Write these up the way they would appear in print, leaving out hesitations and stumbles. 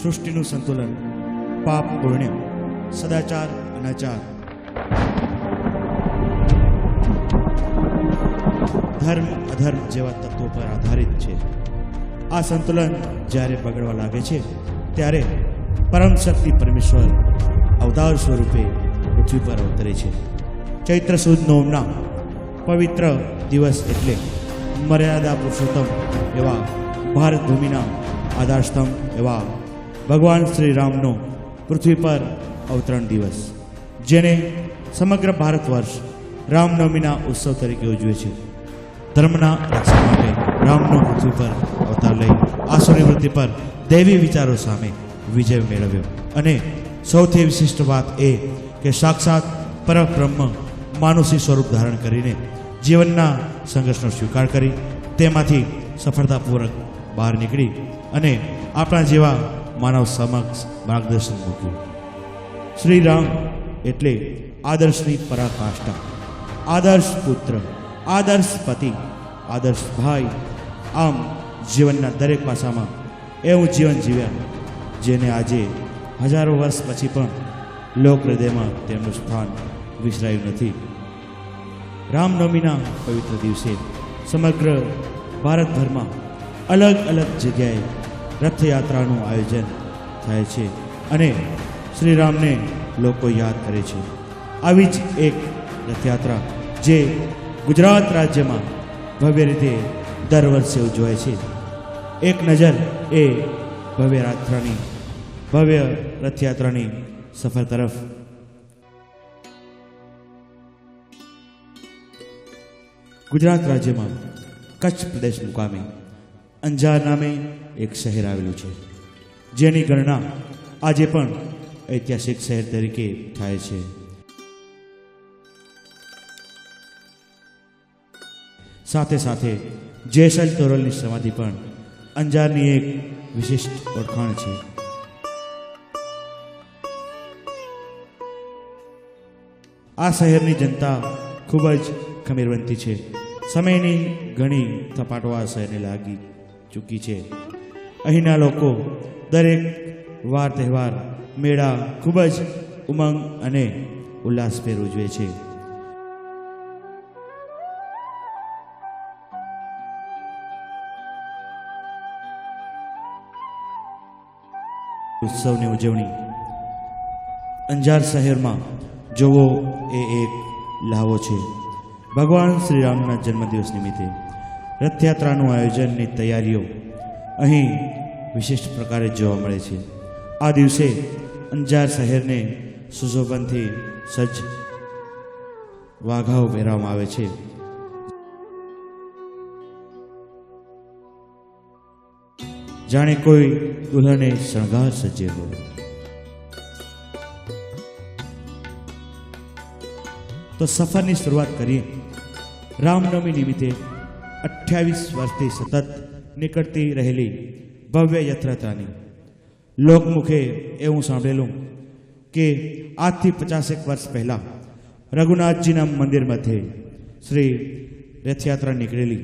સૃષ્ટિનું સંતુલન, પાપ પુણ્ય, સદાચાર અનાચાર, ધર્મ અધર્મ જેવા તત્વો પર આધારિત છે. આ સંતુલન જ્યારે બગડવા લાગે છે ત્યારે પરમ શક્તિ પરમેશ્વર અવતાર સ્વરૂપે પૃથ્વી પર અવતરે છે. ચૈત્ર સુદ નોમના પવિત્ર દિવસ એટલે મર્યાદા પુરુષોત્તમ એવા ભારત ભૂમિના આધારસ્તંભ એવા ભગવાન શ્રી રામનો પૃથ્વી પર અવતરણ દિવસ, જેને સમગ્ર ભારત વર્ષ રામનવમીના ઉત્સવ તરીકે ઉજવે છે. ધર્મના રક્ષણ માટે રામનો પૃથ્વી પર અવતાર લઈ આસુરી વૃત્તિ પર દૈવી વિચારો સામે વિજય મેળવ્યો. અને સૌથી વિશિષ્ટ વાત એ કે સાક્ષાત પરબ્રહ્મ માનુષી સ્વરૂપ ધારણ કરીને જીવનના સંઘર્ષનો સ્વીકાર કરી તેમાંથી સફળતાપૂર્વક બહાર નીકળી અને આપણા જેવા માનવ સમક્ષ માર્ગદર્શન મૂક્યું. શ્રી રામ એટલે આદર્શની પરાકાષ્ઠા, આદર્શ પુત્ર, આદર્શ પતિ, આદર્શ ભાઈ. આમ જીવનના દરેક પાસામાં એવું જીવન જીવ્યા જેને આજે હજારો વર્ષ પછી પણ લોક હૃદયમાં તેમનું સ્થાન વિસરાયું નથી. રામનવમીના પવિત્ર દિવસે સમગ્ર ભારતભરમાં અલગ અલગ જગ્યાએ રથયાત્રાનું આયોજન થાય છે અને શ્રી રામને લોકો યાદ કરે છે. આવી જ એક રથયાત્રા જે ગુજરાત રાજ્યમાં ભવ્ય રીતે દર વર્ષે ઉજવાય છે. એક નજર એ ભવ્ય રથયાત્રાની સફર તરફ. ગુજરાત રાજ્યમાં કચ્છ પ્રદેશ મુકામે અંજાર નામે એક શહેર આવેલું છે, જેની ગણના આજે પણ ઐતિહાસિક શહેર તરીકે થાય છે. સાથે સાથે જેસલ તોરલની સમાધિ પણ અંજારની એક વિશિષ્ટ ઓળખાણ છે. આ શહેરની જનતા ખૂબ જ ખમીરવંતી છે. સમયની ઘણી થપાટો આ શહેરને લાગી ચૂકી છે. અહીંના લોકો દરેક વાર તહેવાર મેળા ખૂબ જ ઉમંગ અને ઉલ્લાસભેર ઉજવે છે. ઉત્સવની ઉજવણી અંજાર શહેરમાં જોવો એ એક લહાવો છે. ભગવાન શ્રી રામના જન્મદિવસ નિમિત્તે રથયાત્રાનું આયોજનની તૈયારીઓ અહીં વિશિષ્ટ પ્રકારે જોવા મળે છે. આ દિવસે અંજાર શહેરને સુશોભનથી સજ્જ વાઘાઓ પહેરવામાં આવે છે. જાણે કોઈ દુલ્હને શણગાર સજ્જે હોય. તો સફરની શરૂઆત કરીએ રામનવમી નિમિત્તે 28 વર્ષથી સતત નીકળતી રહેલી ભવ્ય યાત્રાની. લોકમુખે એવું સાંભળેલું કે આજથી 50 વર્ષ પહેલાં રઘુનાથજીના મંદિર મધ્યે શ્રી રથયાત્રા નીકળેલી,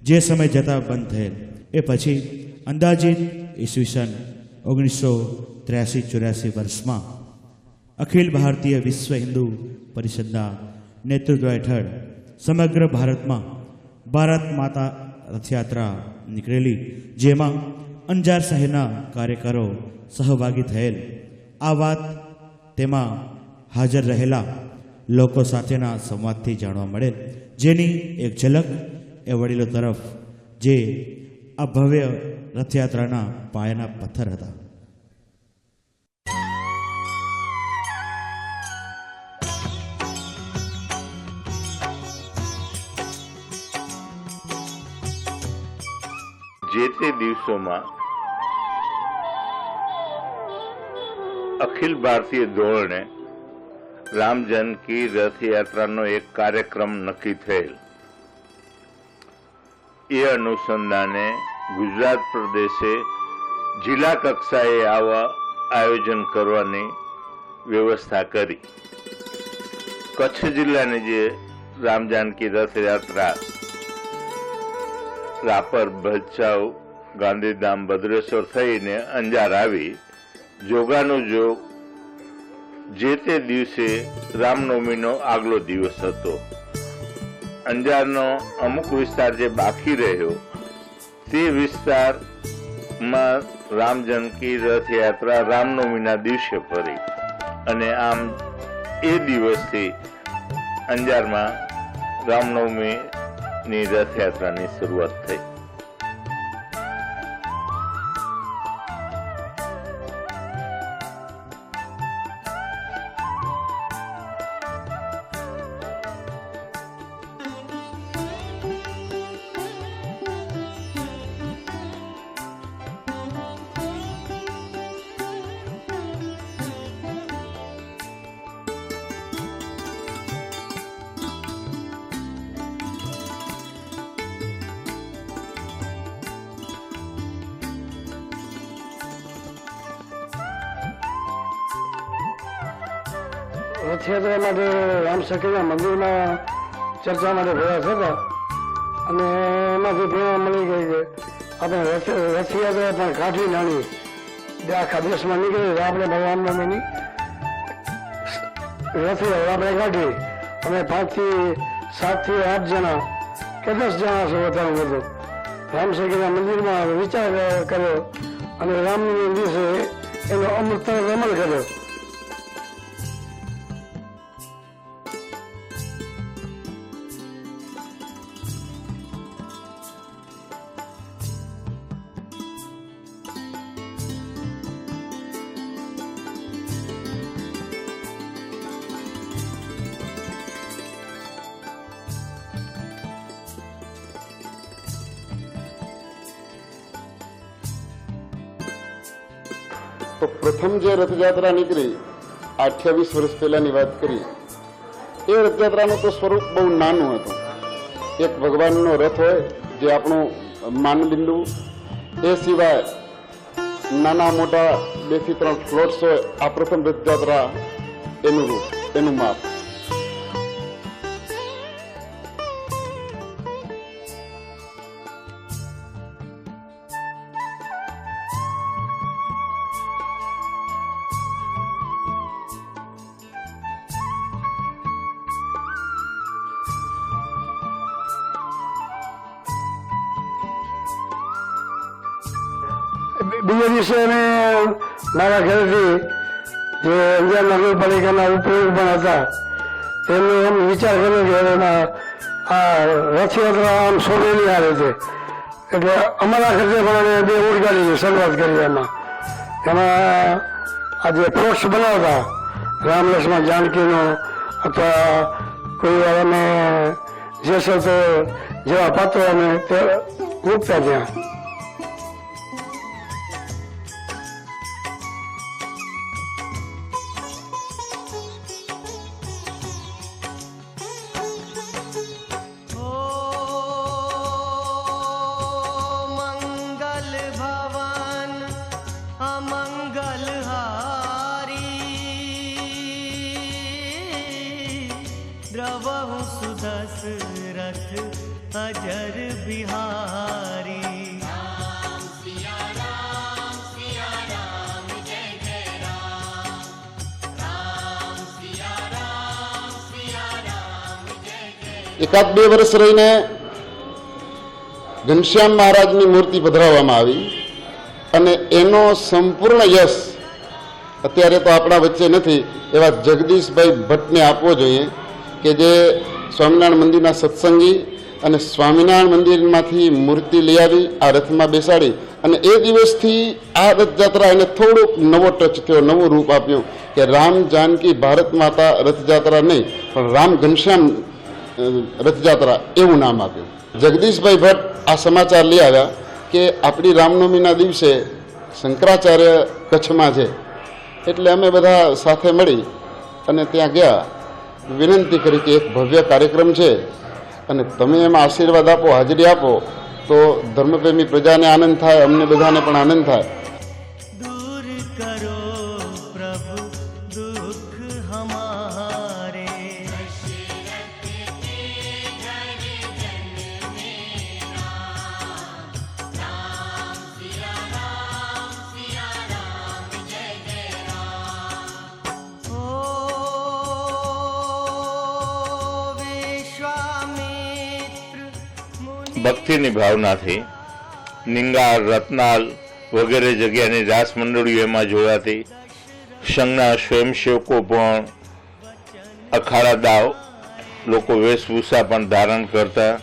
જે સમય જતાં બંધ થયેલ. એ પછી અંદાજિત ઈસવીસન 1983-84 વર્ષમાં અખિલ ભારતીય વિશ્વ હિન્દુ પરિષદના નેતૃત્વ હેઠળ સમગ્ર ભારતમાં ભારત માતા રથયાત્રા નીકળેલી, જેમાં અંજાર શહેરના કાર્યકરો સહભાગી થયેલ. આ વાત તેમાં હાજર રહેલા લોકો સાથેના સંવાદથી જાણવા મળેલ, જેની એક ઝલક એ વડીલો તરફ, જે આ ભવ્ય રથયાત્રાના પાયાના પથ્થર હતા. જે તે દિવસોમાં અખિલ ભારતીય ધોરણે રામ જાનકી રથયાત્રાનો એક કાર્યક્રમ નક્કી થયેલ. એ અનુસંધાને ગુજરાત પ્રદેશે જિલ્લા કક્ષાએ આવા આયોજન કરવાની વ્યવસ્થા કરી. કચ્છ જિલ્લાની જે રામ જાનકી રથયાત્રા રાપર, ભચાઉ, ગાંધીધામ ભદ્રેશ્વર થઈને અંજાર આવી. જોગાનો જોગ જે તે દિવસે રામનવમીનો આગલો દિવસ હતો. અંજારનો અમુક વિસ્તાર જે બાકી રહ્યો તે વિસ્તારમાં રામ જાનકી રથયાત્રા રામનવમીના દિવસે ફરી અને આમ એ દિવસથી અંજારમાં રામનવમીની રથયાત્રાની શરૂઆત થઈ. રથયાત્રા માટે રામસખીના મંદિરમાં ચર્ચા માટે ભેગા થતા અને એમાંથી પ્રેરણા મળી ગઈ કે આપણે રથયાત્રા પણ કાઢી નાની આખા દેશમાં નીકળી આપણે રામનવમીની રથયાત્રા આપણે કાઢી અમે 5 થી 7 થી 8 જણા કે 10 જણા છો વધારે વધુ રામસખીના મંદિરમાં વિચાર કર્યો અને રામનવમી દિવસે એનો અમૃત અમલ કર્યો. તો પ્રથમ જે રથયાત્રા નીકળી 28 વર્ષ પહેલાની વાત કરી એ રથયાત્રાનું તો સ્વરૂપ બહુ નાનું હતું. એક ભગવાનનો રથ હોય જે આપણું માનબિંદુ, એ સિવાય નાના મોટા 2 થી 3 ફ્લોટ્સ હોય. આ પ્રથમ રથયાત્રા એનું રૂપ, એનું માપ. બીજા દિવસે અમે મારા ઘરેથી જે અંજાર નગરપાલિકાના ઉપયોગ પણ હતા તેમને એમ વિચાર કર્યો કે એમાં આ રથયાત્રા આમ શોધેલી આવે છે એટલે અમારા ખર્ચે પણ અમે 2 ઉડગાડીની શરૂઆત કરી. એમાં આ જે ફ્લોટ્સ બનાવતા રામ લક્ષ્મણ જાનકીનો અથવા કોઈ વાર અમે જેસલ જેવા પાત્રો અમે મૂકતા ત્યાં. द्रवहु सुदशरथ अजर बिहारी. राम सिया राम जय जय राम. राम सिया राम जय जय. 1-2 વર્ષ રહીને ઘનશ્યામ મહારાજની મૂર્તિ પધરાવવામાં આવી અને એનો સંપૂર્ણ યશ અત્યારે તો આપણા વચ્ચે નથી એવા જગદીશભાઈ ભટ્ટને આપવો જોઈએ કે જે સ્વામિનારાયણ મંદિરના સત્સંગી અને સ્વામિનારાયણ મંદિરમાંથી મૂર્તિ લઈ આવી આ રથમાં બેસાડી અને એ દિવસથી આ રથયાત્રા એને થોડોક નવો ટચ થયો, નવું રૂપ આપ્યું કે રામ જાનકી ભારત માતા રથયાત્રા નહીં પણ રામ ઘનશ્યામ રથયાત્રા એવું નામ આપ્યું. જગદીશભાઈ ભટ્ટ આ સમાચાર લઈ આવ્યા કે આપણી રામનવમીના દિવસે શંકરાચાર્ય કચ્છમાં છે એટલે અમે બધા સાથે મળી અને ત્યાં ગયા. વિનંતી કરી કે એક ભવ્ય કાર્યક્રમ છે અને તમે એમાં આશીર્વાદ આપો, હાજરી આપો તો ધર્મપ્રેમી પ્રજાને આનંદ થાય, અમને બધાને પણ આનંદ થાય. दूर करो प्रभु दुख हमारे. ભક્તિની ભાવનાથી નિંગાર, રત્નાલ વગેરે જગ્યાની રાસ મંડળીઓ એમાં જોડાતી. સંઘના સ્વયંસેવકો પણ અખાડા દાવ લોકો વેશભૂષા પણ ધારણ કરતા.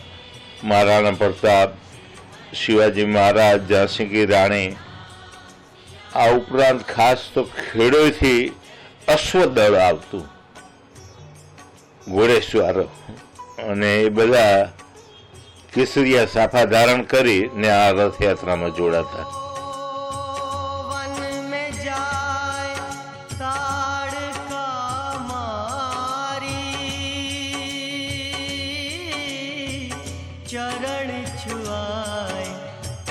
મહારાણા પ્રતાપ, શિવાજી મહારાજ, ઝાંસી કી રાણી, આ ઉપરાંત ખાસ તો ખેડોથી અશ્વદળ આવતું, ઘોડેસવાર, અને એ બધા કેસરિયા સાફા ધારણ કરીને આ રથયાત્રામાં જોડાતા. वन में जाए ताड़का मारी चरण छुआए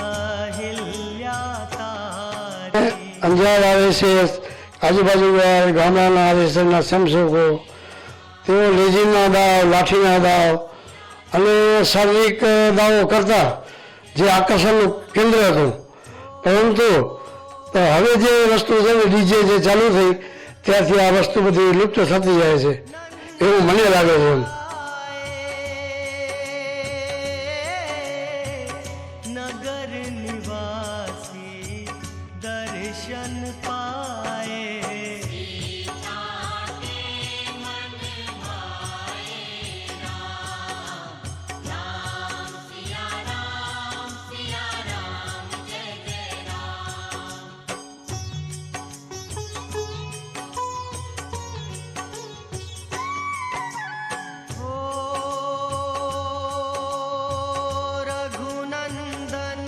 अहिल्या तारी. અંજાર આવે છે, આજુબાજુ ગામડાના આદેશના સમસેવકો, તેઓ લેજીના દાવ, લાઠીના દાવ અને શારીરિક દાવો કરતા જે આકર્ષણનું કેન્દ્ર હતું. પરંતુ હવે જે વસ્તુ છે ને ડીજે જે ચાલુ થઈ ત્યારથી આ વસ્તુ બધી લુપ્ત થતી જાય છે એવું મને લાગે છે. नगर निवासी दर्शन पाए. रघुनंदन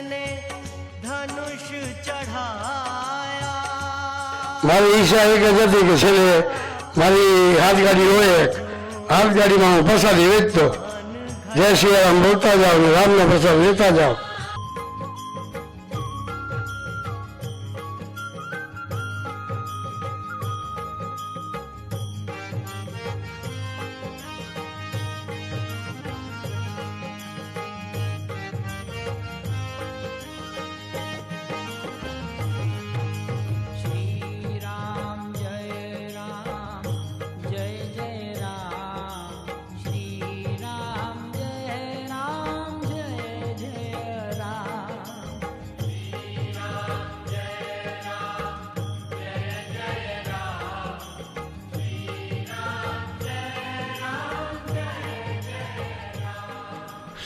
ने धनुष चढ़ाया. મારી ઈચ્છા એક જ હતી કે છેલ્લે મારી હાથગાડી હોય, એક હાથગાડીમાં હું પ્રસાદી વેચતો, જય શ્રી રામ બોલતા જાઓ ને રામનો પ્રસાદ લેતા જાઓ. श्री राम जय जय राम. श्री राम जय जय राम.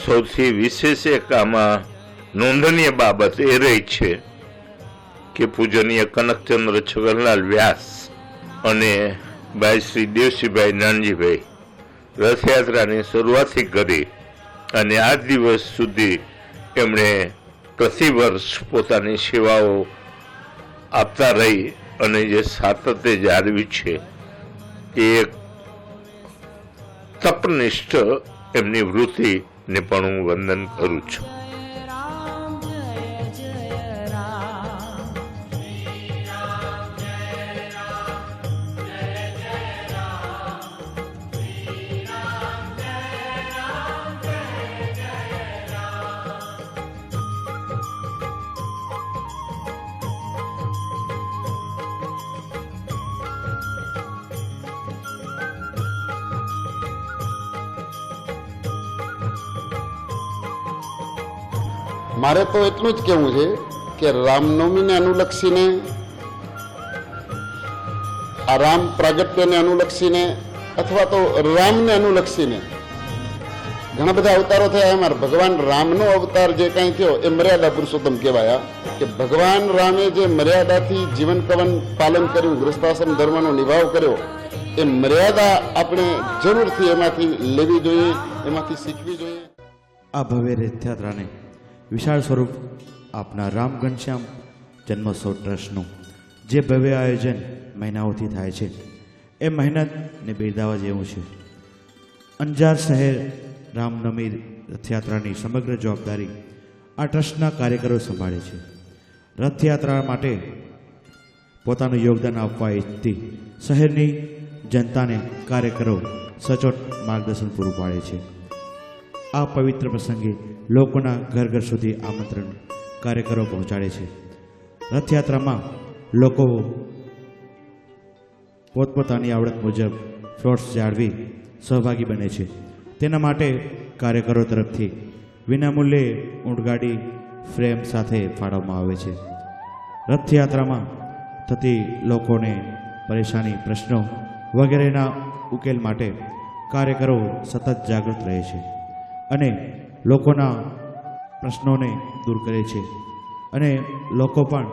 સૌથી વિશેષ એક આમાં નોંધનીય બાબત એ રહી છે કે પૂજનીય કનકચંદ્ર છગનલાલ વ્યાસ અને ભાઈ શ્રી દેવસીભાઈ નાનજીભાઈ રથયાત્રાની શરૂઆતથી કરી અને આજ દિવસ સુધી એમણે પ્રતિવર્ષ પોતાની સેવાઓ આપતા રહી અને જે સાતત્ય જાળવી છે એ એક તપનિષ્ઠ એમની વૃત્તિને પણ હું વંદન કરું છું. राम जय राम. મારે તો એટલું જ કહેવું છે કે રામનવમીને અનુલક્ષીને, આ રામ પ્રાગટ્યને અનુલક્ષીને અથવા તો રામને અનુલક્ષીને ઘણા બધા અવતારો થયા. એમાં ભગવાન રામનો અવતાર જે કાંઈ થયો એ મર્યાદા પુરુષોત્તમ કહેવાયા. કે ભગવાન રામે જે મર્યાદાથી જીવન કવન પાલન કર્યું, ગૃહસ્થાશ્રમ ધર્મનો નિભાવ કર્યો, એ મર્યાદા આપણે જરૂરથી એમાંથી લેવી જોઈએ, એમાંથી શીખવી જોઈએ. આ ભવ્ય રથયાત્રાને વિશાળ સ્વરૂપ આપના રામ ઘનશ્યામ જન્મોત્સવ ટ્રસ્ટનું જે ભવ્ય આયોજન મહિનાઓથી થાય છે એ મહેનતને બિરદાવવા જેવું છે. અંજાર શહેર રામનવમી રથયાત્રાની સમગ્ર જવાબદારી આ ટ્રસ્ટના કાર્યકરો સંભાળે છે. રથયાત્રા માટે પોતાનું યોગદાન આપવા ઈચ્છતી શહેરની જનતાને કાર્યકરો સચોટ માર્ગદર્શન પૂરું પાડે છે. આ પવિત્ર પ્રસંગે લોકોના ઘર ઘર સુધી આમંત્રણ કાર્યકરો પહોંચાડે છે. રથયાત્રામાં લોકો પોતપોતાની આવડત મુજબ ફ્લોટ્સ જાળવી સહભાગી બને છે. તેના માટે કાર્યકરો તરફથી વિનામૂલ્યે ઊંટગાડી ફ્રેમ સાથે ફાળવવામાં આવે છે. રથયાત્રામાં થતી લોકોને પરેશાની પ્રશ્નો વગેરેના ઉકેલ માટે કાર્યકરો સતત જાગૃત રહે છે અને લોકોના પ્રશ્નોને દૂર કરે છે અને લોકો પણ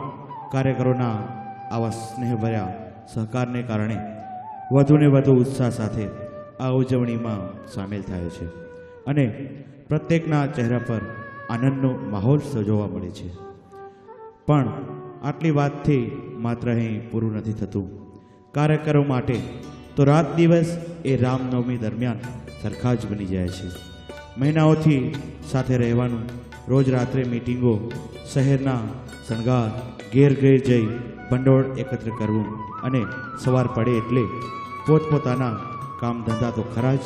કાર્યકરોના આવા સ્નેહભર્યા સહકારને કારણે વધુને વધુ ઉત્સાહ સાથે આ ઉજવણીમાં સામેલ થાય છે અને પ્રત્યેકના ચહેરા પર આનંદનો માહોલ જોવા મળે છે. પણ આટલી વાતથી માત્ર અહીં પૂરું નથી થતું. કાર્યકરો માટે તો રાત દિવસ એ રામનવમી દરમિયાન સરખા જ બની જાય છે. મહિનાઓથી સાથે રહેવાનું, રોજ રાત્રે મીટિંગો, શહેરના શણગાર, ઘેર ઘેર જઈ ભંડોળ એકત્ર કરવું અને સવાર પડે એટલે પોતપોતાના કામ ધંધા તો ખરા જ.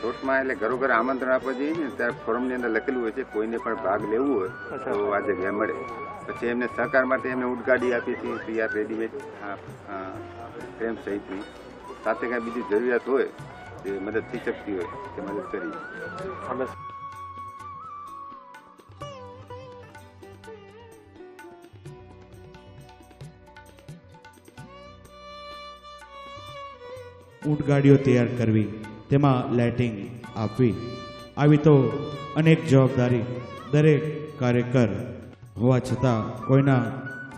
ટોટમાં એટલે ઘરો ઘર આમંત્રણ આપવા જઈએ ને ત્યારે ફોર્મની અંદર લખેલું હોય છે કોઈને પણ ભાગ લેવું હોય તો આ જગ્યાએ મળે. પછી એમને સહકાર માટે એમને ઊંટગાડી આપીએ છીએ તૈયાર રેડીમેડ ફ્રેમ સહિતની. સાથે કાંઈ બીજી જરૂરિયાત હોય જે મદદ થઈ શકતી હોય તે મદદ કરી. ઊંટગાડીઓ તૈયાર કરવી, તેમાં લાઇટિંગ આપવી, આવી તો અનેક જવાબદારી દરેક કાર્યકર હોવા છતાં કોઈના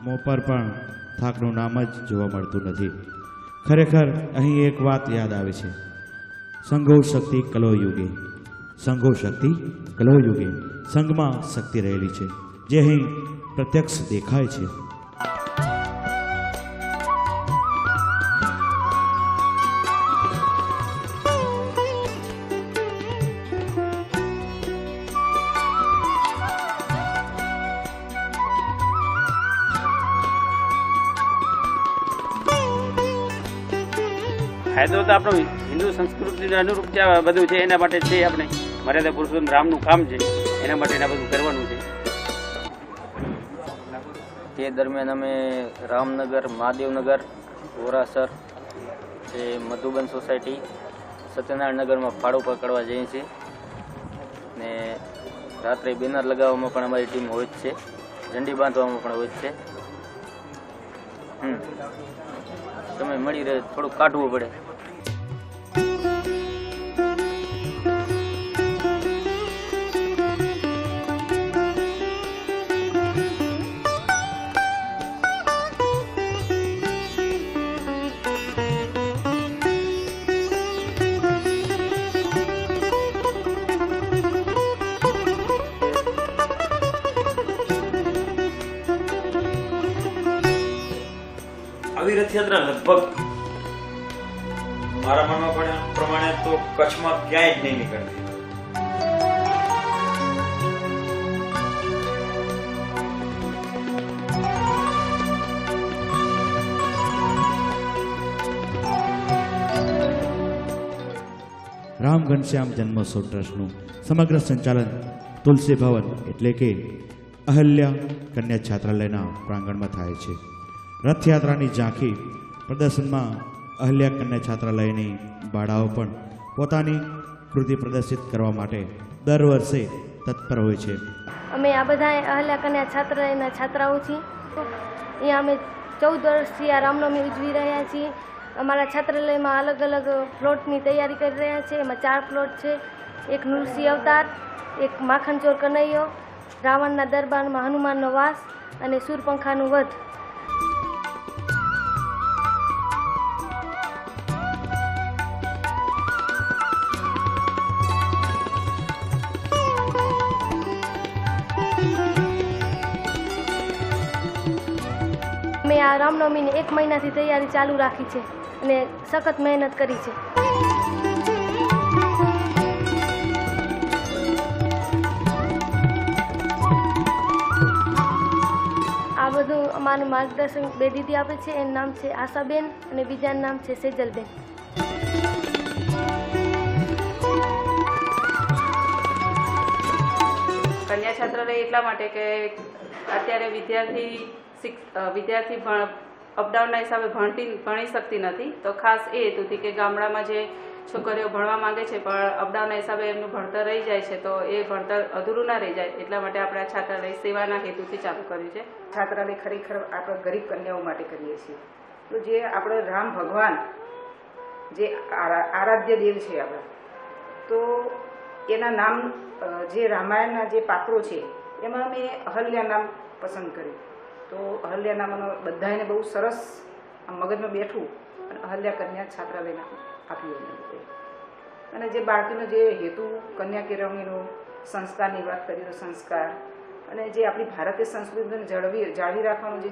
મોં પર પણ થાકનું નામ જ જોવા મળતું નથી. ખરેખર અહીં એક વાત યાદ આવે છે, સંઘો શક્તિ કલો યુગે. સંઘો શક્તિ કલો યુગે. સંઘમાં શક્તિ રહેલી છે જે અહીં પ્રત્યક્ષ દેખાય છે. ફાયદો તો આપણો હિન્દુ સંસ્કૃતિને અનુરૂપ છે, બધું છે એના માટે છે. આપણે મર્યાદા પુરુષોત્તમ રામનું કામ છે એના માટે આ બધું કરવાનું છે. તે દરમિયાન અમે રામનગર, મહાદેવનગર, વોરાસર, એ મધુબન સોસાયટી, સત્યનારાયણ નગરમાં ફાળો પકડવા જઈએ છીએ ને રાત્રે બેનર લગાવવામાં પણ અમારી ટીમ હોય જ છે, ઝંડી બાંધવામાં પણ હોય જ છે. સમય મળી રહે થોડુંક કાઢવું પડે. આવી રથયાત્રા લગભગ મારા માનવા પ્રમાણે તો કચ્છમાં ક્યાંય જ નહીં નીકળતી. રામ ઘનશ્યામ જન્મોત્સવ ટ્રસ્ટનું સમગ્ર સંચાલન તુલસી ભવન એટલે કે અહલ્યા કન્યા છાત્રાલયના પ્રાંગણમાં થાય છે. રથયાત્રાની ઝાંખી પ્રદર્શનમાં અહલ્યા કન્યા છાત્રાલયની બાળાઓ પણ પોતાની કૃતિ પ્રદર્શિત કરવા માટે દર વર્ષે તત્પર હોય છે. અમે આ બધા અહલ્યા કન્યા છાત્રાલયના છાત્રાઓ છીએ. અહીંયા અમે 14 વર્ષથી આ રામનવમી ઉજવી રહ્યા છીએ. અમારા છાત્રાલયમાં અલગ અલગ પ્લોટની તૈયારી કરી રહ્યા છે. એમાં 4 પ્લોટ છે. એક નૃસિંહ અવતાર, એક માખણચોર કનૈયો, રાવણના દરબારમાં હનુમાનનો વાસ અને સૂરપંખાનું વધ. અમે આ રામનવમીની 1 મહિનાથી તૈયારી ચાલુ રાખી છે અને સખત મહેનત કરી છે. આ બધું અમારું માર્ગદર્શન બે દીદી આપે છે. એનું નામ છે આશાબેન અને બીજાનું નામ છે સેજલબેન. કન્યા છાત્રાલય એટલા માટે કે અત્યારે વિદ્યાર્થી અપડાઉનના હિસાબે ભણી શકતી નથી, તો ખાસ એ હેતુથી કે ગામડામાં જે છોકરીઓ ભણવા માંગે છે પણ અપડાઉનના હિસાબે એમનું ભણતર રહી જાય છે, તો એ ભણતર અધૂરું ના રહી જાય એટલા માટે આપણે આ છાત્રાલય સેવાના હેતુથી ચાલુ કર્યું છે. છાત્રાલય ખરેખર આપણે ગરીબ કન્યાઓ માટે કરીએ છીએ. તો જે આપણે રામ ભગવાન જે આરાધ્ય દેવ છે આપણા, તો એના નામ જે રામાયણના જે પાત્રો છે એમાં મેં અહલ્યા નામ પસંદ કર્યું. તો અહલ્યા નામ બધાને બહુ સરસ મગજમાં બેઠું અને અહલ્યા કન્યા છાત્રાલયના આપ્યું. અને જે બાળકીનો જે હેતુ કન્યા કેળવણીનો સંસ્કારની વાત કરીએ તો સંસ્કાર, અને જે આપણી ભારતીય સંસ્કૃતિને જાળવી રાખવાનો જે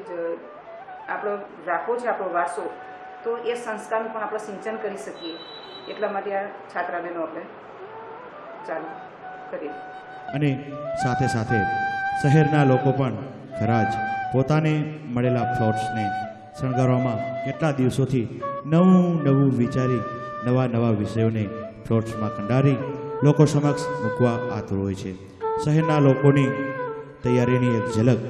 આપણો રાખવો છે આપણો વારસો, તો એ સંસ્કારનું પણ આપણે સિંચન કરી શકીએ એટલા માટે આ છાત્રાલયનો આપણે ચાલુ કરીએ. અને સાથે સાથે શહેરના લોકો પણ ખરા જ પોતાને મળેલા પ્લોટ્સને શણગારવામાં કેટલા દિવસોથી નવું વિચારી નવા વિષયોને પ્લોટ્સમાં કંડારી લોકો સમક્ષ મૂકવા આતુર હોય છે. શહેરના લોકોની તૈયારીની એક ઝલક.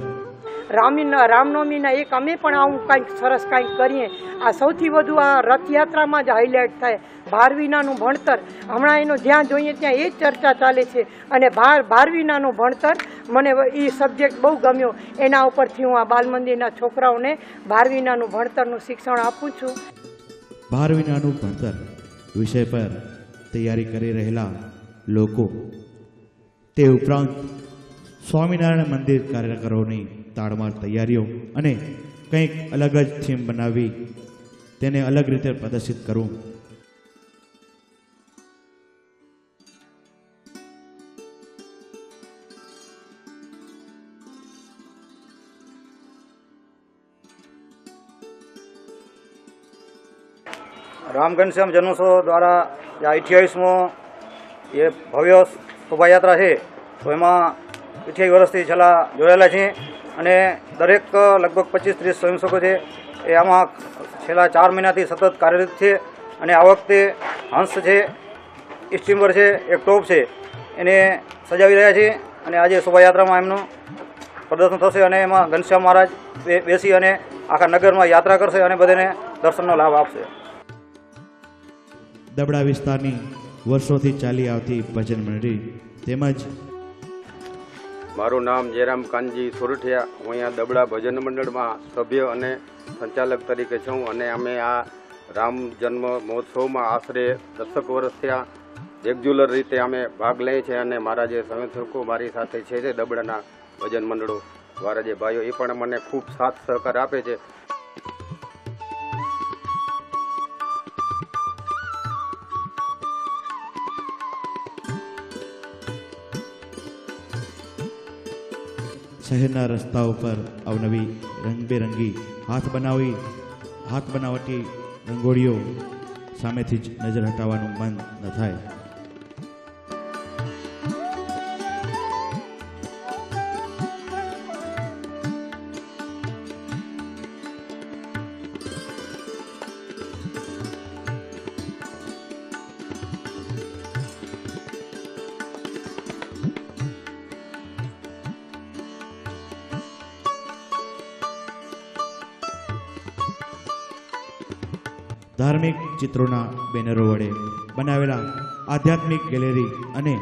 રામનવમીના એક અમે પણ આવું કંઈક સરસ કંઈક કરીએ. આ સૌથી વધુ આ રથયાત્રામાં જ હાઇલાઇટ થાય. ભારવીનાનું ભણતર હમણાં એનો જ્યાં જોઈએ ત્યાં એ જ ચર્ચા ચાલે છે. અને ભારવીનાનું ભણતર મને એ સબ્જેક્ટ બહુ ગમ્યો. એના ઉપરથી હું આ બાલ મંદિરના છોકરાઓને ભારવીનાનું ભણતરનું શિક્ષણ આપું છું. ભારવીનાનું ભણતર વિષય પર તૈયારી કરી રહેલા લોકો, તે ઉપરાંત સ્વામિનારાયણ મંદિર કાર્યકરોની તાડમાર તૈયારીઓ અને કંઈક અલગ જ થીમ બનાવી તેને અલગ રીતે પ્રદર્શિત કરવું. રામ ઘનશ્યામ જન્મોત્સવ દ્વારા 28મો એ ભવ્ય શોભાયાત્રા છે, તો એમાં 28 વર્ષથી છેલ્લા જોડાયેલા છીએ. અને દરેક લગભગ 25-30 સ્વયંસેવકો છે એ આમાં છેલ્લા 4 મહિનાથી સતત કાર્યરત છે. અને આ વખતે હંસ છે, સ્ટીમર છે, એક ટોપ છે, એને સજાવી રહ્યા છીએ. અને આજે શોભાયાત્રામાં એમનું પ્રદર્શન થશે અને એમાં ઘનશ્યામ મહારાજ બેસી અને આખા નગરમાં યાત્રા કરશે અને બધાને દર્શનનો લાભ આપશે. દબડા વિસ્તારની વર્ષોથી ચાલી આવતી ભજન મંડળી તેમજ મારું નામ જયરામ કાનજી સોરઠિયા. હું અહીંયા દબડા ભજન મંડળમાં સભ્ય અને સંચાલક તરીકે છું. અને અમે આ રામ જન્મ મહોત્સવમાં આશરે 10 વર્ષ થયા રેગ્યુલર રીતે અમે ભાગ લઈએ છીએ. અને મારા જે સ્વયંસેવકો મારી સાથે છે દબડાના ભજન મંડળો વાળા જે ભાઈઓ, એ પણ મને ખૂબ સાથ સહકાર આપે છે. શહેરના રસ્તાઓ પર અવનવી રંગબેરંગી હાથ બનાવટી રંગોળીઓ સામેથી જ નજર હટાવવાનું મન ન થાય. ધાર્મિક ચિત્રોના બેનરો વડે બનાવેલા આધ્યાત્મિક ગેલેરી અને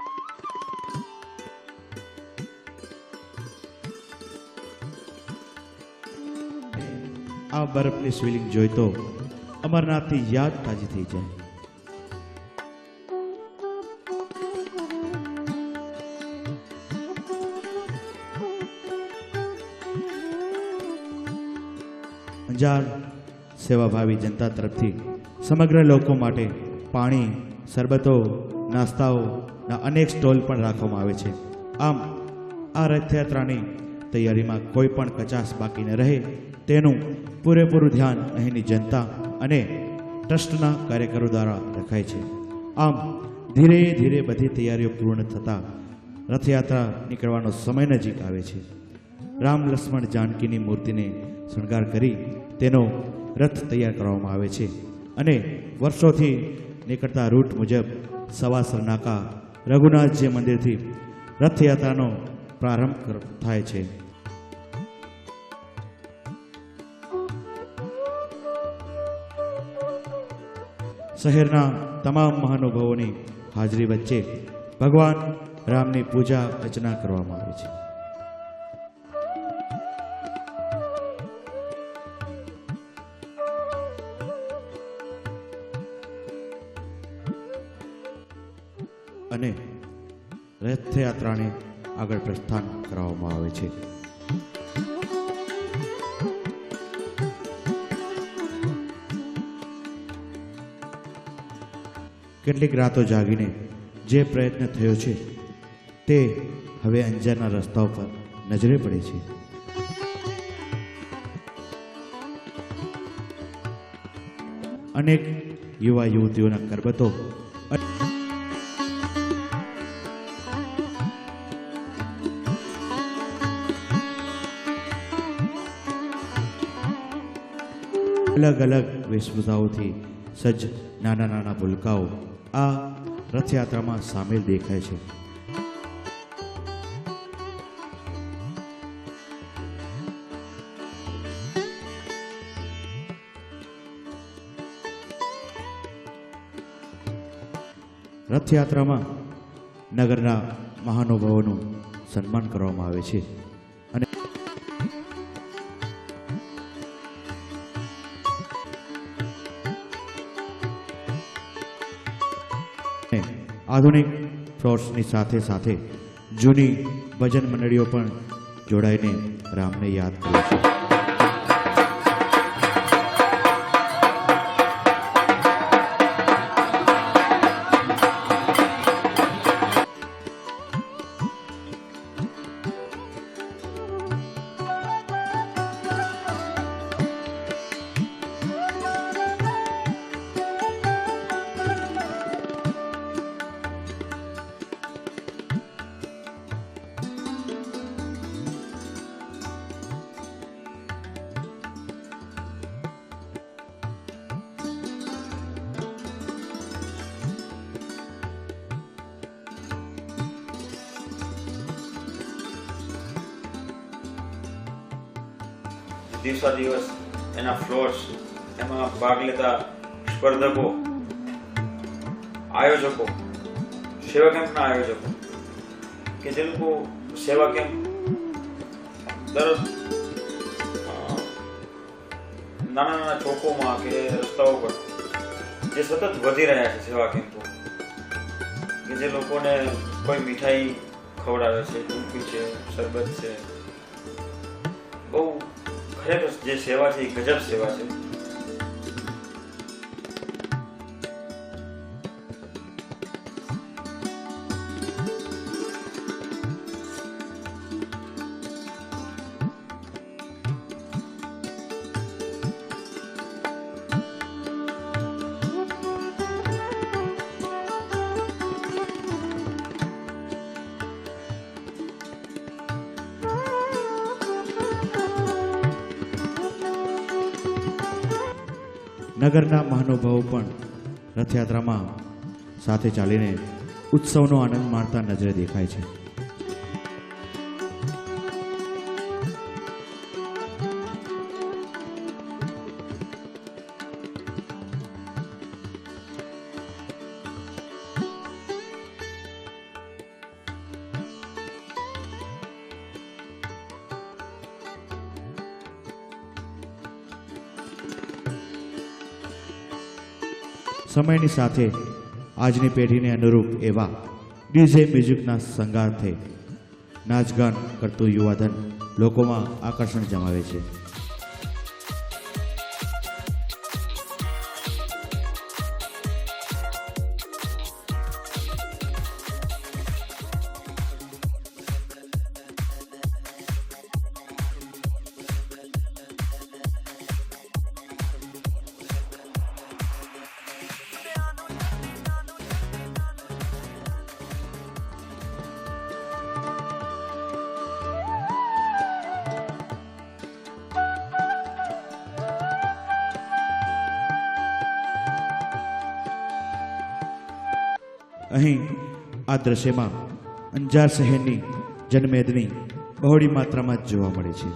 આ બરફની સ્વિલિંગ જોઈ તો અમરનાથની યાદ તાજી થઈ જાય. અંજાર સેવાભાવી જનતા તરફથી સમગ્ર લોકો માટે પાણી, શરબતો, નાસ્તાઓના અનેક સ્ટોલ પણ રાખવામાં આવે છે. આમ આ રથયાત્રાની તૈયારીમાં કોઈ પણ કચાશ બાકી ન રહે તેનું પૂરેપૂરું ધ્યાન અહીંની જનતા અને ટ્રસ્ટના કાર્યકરો દ્વારા રખાય છે. આમ ધીરે ધીરે બધી તૈયારીઓ પૂર્ણ થતાં રથયાત્રા નીકળવાનો સમય નજીક આવે છે. રામ લક્ષ્મણ જાનકીની મૂર્તિને શણગાર કરી તેનો રથ તૈયાર કરવામાં આવે છે અને વર્ષોથી નીકળતા રૂટ મુજબ સવાસર નાકા રઘુનાથજી મંદિરથી રથયાત્રાનો પ્રારંભ થાય છે. શહેરના તમામ મહાનુભાવોની હાજરી વચ્ચે ભગવાન રામની પૂજા અર્ચના કરવામાં આવે છે. અને રથયાત્રાને આગળ પ્રસ્થાન કરાવવામાં આવે છે. કેટલીક રાતો જાગીને જે પ્રયત્ન થયો છે તે હવે અંજારના રસ્તાઓ પર નજરે પડે છે. અનેક યુવા યુવતીઓના કરબતો અલગ અલગ વેશભૂષાઓથી સજ્જ નાના નાના ભૂલકાઓ આ રથયાત્રામાં સામેલ દેખાય છે. રથયાત્રામાં નગરના મહાનુભાવોનું સન્માન કરવામાં આવે છે અને આધુનિક ફ્લોટ્સની સાથે સાથે જૂની ભજન મંડળીઓ પણ જોડાઈને રામને યાદ કરે છે. દિવસા દિવસ એના ફ્લોર્સ, એમાં ભાગ લેતા સ્પર્ધકો, આયોજકો, સેવા કેમ્પના આયોજકો કે જે લોકો સેવા કેમ્પ દરરોજ નાના નાના ચોકોમાં કે રસ્તાઓ પર જે સતત વધી રહ્યા છે સેવા કેમ્પો, કે જે લોકોને કોઈ મીઠાઈ ખવડાવે છે, કુલ્ફી છે, શરબત છે, બહુ ખરેખર જે સેવા છે એ ગજબ સેવા છે. નગરના મહાનુભાવો પણ રથયાત્રામાં સાથે ચાલીને ઉત્સવનો આનંદ માણતા નજરે દેખાય છે. સમયની સાથે આજની પેઢીને અનુરૂપ એવા ડીજે મ્યુઝિકના સંગાથે નાચગાન કરતું યુવાધન લોકોમાં આકર્ષણ જમાવે છે. અહીં આ દ્રશ્યમાં અંજાર શહેરની જનમેદની બહોળી માત્રામાં જ જોવા મળે છે.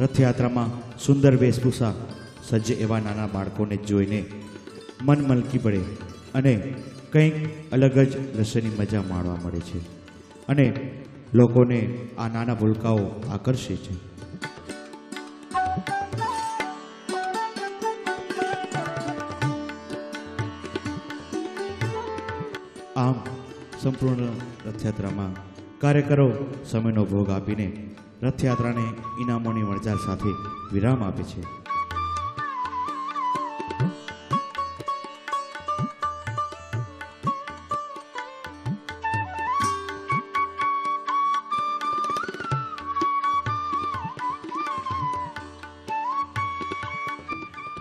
રથયાત્રામાં સુંદર વેશભૂષા સજ્જ એવા નાના બાળકોને જોઈને મન મલકી પડે અને કંઈક અલગ જ દ્રશ્યની મજા માણવા મળે છે અને લોકોને આ નાના ભૂલકાઓ આકર્ષે છે. આમ સંપૂર્ણ રથયાત્રામાં કાર્યકરો સમયનો ભોગ આપીને રથયાત્રાને ઇનામોની વણઝાર સાથે વિરામ આપે છે.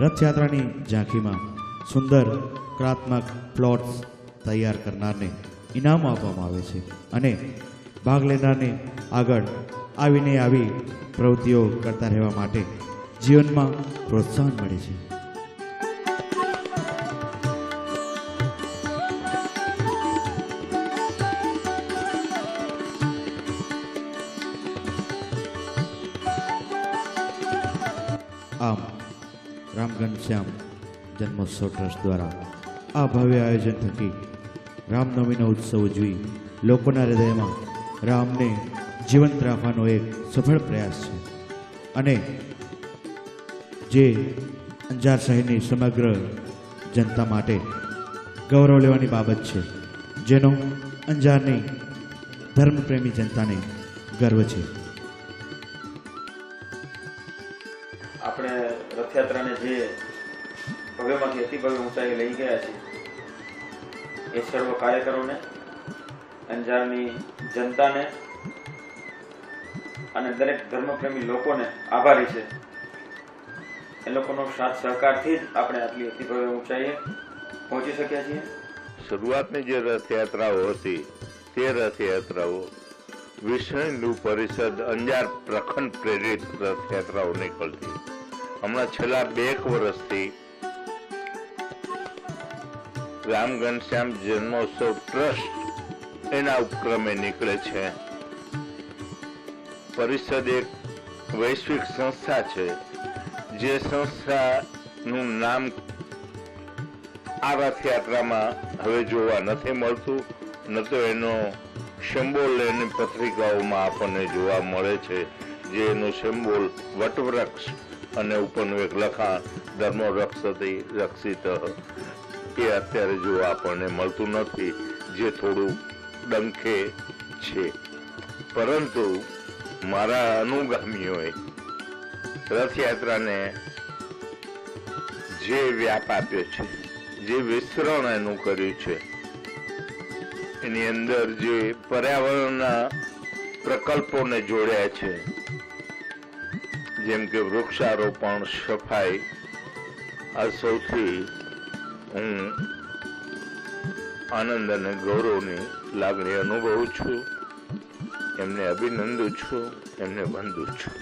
રથયાત્રાની ઝાંખીમાં સુંદર કલાત્મક પ્લોટ્સ તૈયાર કરનારને ઇનામ આપવામાં આવે છે અને ભાગ લેનારને આગળ આવીને આવી પ્રવૃત્તિઓ કરતા રહેવા માટે જીવનમાં પ્રોત્સાહન મળે છે. આમ રામ ઘનશ્યામ જન્મોત્સવ ટ્રસ્ટ દ્વારા આ ભવ્ય આયોજન થકી રામનવમીનો ઉત્સવ ઉજવી લોકોના હૃદયમાં રામને જીવંત રાખવાનો એક સફળ પ્રયાસ છે અને જે અંજાર શહેરની સમગ્ર જનતા માટે ગૌરવ લેવાની બાબત છે, જેનો અંજારની ધર્મપ્રેમી જનતાને ગર્વ છે. આપણે રથયાત્રાને જે ભવ્યમાંથી અતિ ભવ્ય ઊંચાઈ લઈ ગયા છે એ સર્વ કાર્યકરોને, અંજારની જનતાને અને દરેક ધર્મપ્રેમી લોકોને આભારી છે. એ લોકોનો સાથ સહકારથી જ આપણે આટલી અતિ ભવ્ય ઊંચાઈએ પહોંચી શક્યા છીએ. શરૂઆતની જે રથયાત્રાઓ હતી તે રથયાત્રાઓ વિશ્વ હિન્દુ પરિષદ અંજાર પ્રખંડ પ્રેરિત રથયાત્રાઓ નીકળતી. હમણાં છેલ્લા 2 વર્ષથી રામ ઘનશ્યામ જન્મોત્સવ ટ્રસ્ટ એના ઉપક્રમે નીકળે છે. પરિષદ એક વૈશ્વિક સંસ્થા છે, જે સંસ્થાનું નામ આ રથયાત્રામાં હવે જોવા નથી મળતું, ન તો એનો સિમ્બોલ એની પત્રિકાઓમાં આપણને જોવા મળે છે, જે એનું સિમ્બોલ વટવૃક્ષ અને ઉપરનું એક લખાણ ધર્મો રક્ષતી રક્ષિત એ અત્યારે જોવા આપણને મળતું નથી, જે થોડું ડંખે છે. પરંતુ મારા અનુગામીઓએ રથયાત્રાને જે વ્યાપ આપ્યો છે, જે વિસ્તરણ એનું કર્યું છે, એની અંદર જે પર્યાવરણના પ્રકલ્પોને જોડ્યા છે, જેમ કે વૃક્ષારોપણ, સફાઈ, આ સૌથી હું આનંદ અને ગૌરવની લાગણી અનુભવું છું. એમને અભિનંદું છું, એમને વંદું છું.